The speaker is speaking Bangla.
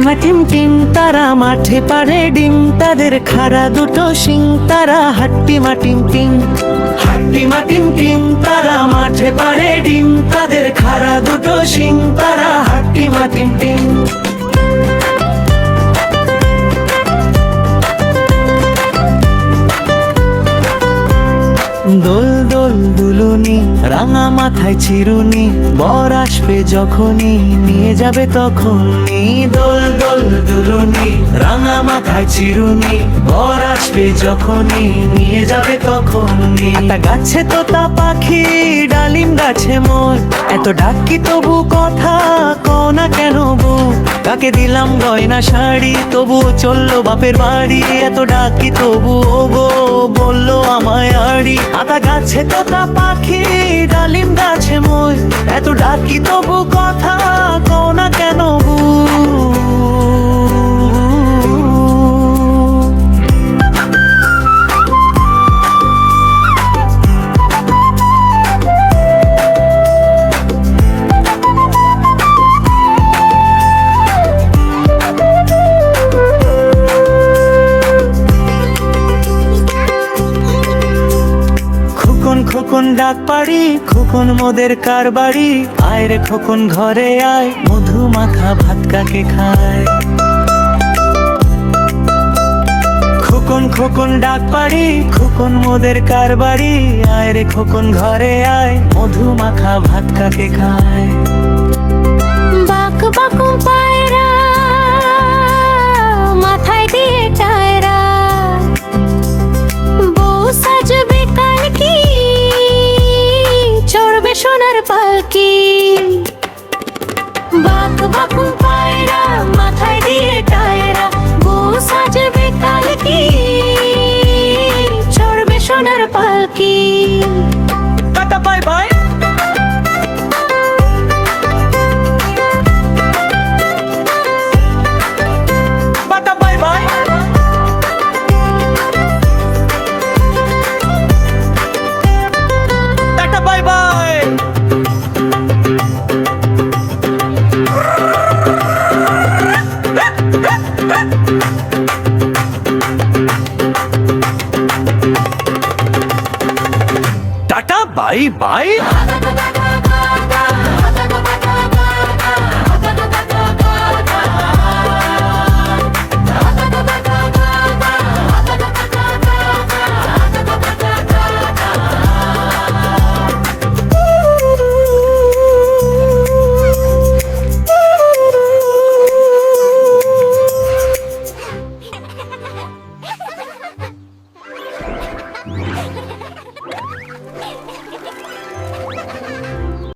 টিমা টিম টিম তারা মাঠে পারে ডিম, তাদের খাড়া দুটো শিং তারা হাট্টিমা টিম টিম। হাট্টিমা টিম টিম তারা মাঠে পারে ডিম, তাদের খাড়া দুটো শিং তারা হাট্টিমা টিম টিম। দোল দোল দুলুনি রাঙা মাথায় চিরুনি, বর আসবে যখনই নিয়ে যাবে তখনই। দোল দোল দুলুনি রাঙা মাথায় চিরুনি, বর আসবে যখনই নিয়ে যাবে তখনই। একটা গাছে তোতা পাখি ডালিম গাছে মোর, এত ডাকি তবু কথা কনা কেন বউ। কাকে দিলাম গয়না শাড়ি তবুও চললো বাপের বাড়ি, এত ডাকি তবু ও গো বললো আমায় আড়ি। আতা গাছে তোতা পাখি ডালিম গাছে মই, এত ডাকি তবু কথা কনা কেন বউ। খোকন ডাক পাড়ি খোকন মোদের কার বাড়ি, আয় রে খোকন ঘরে আয় মধু মাখা ভাত কাকে খায়। খোকন খোকন ডাক পাড়ি খোকন মোদের কার বাড়ি, আয় রে খোকন ঘরে আয় মধু মাখা ভাত কাকে খায়। বাক বাকু পায়রা মাথায় দিয়ে টায়রা, বউ সাজবে কালকি চড়বে সোনার পালকি। বাক বাকু পায়রা মাথায় দিয়ে টায়রা, বউ সাজবে কালকি চড়বে সোনার পালকি। Tata bye bye. Tata bye bye. Tata bye bye. Tata bye bye.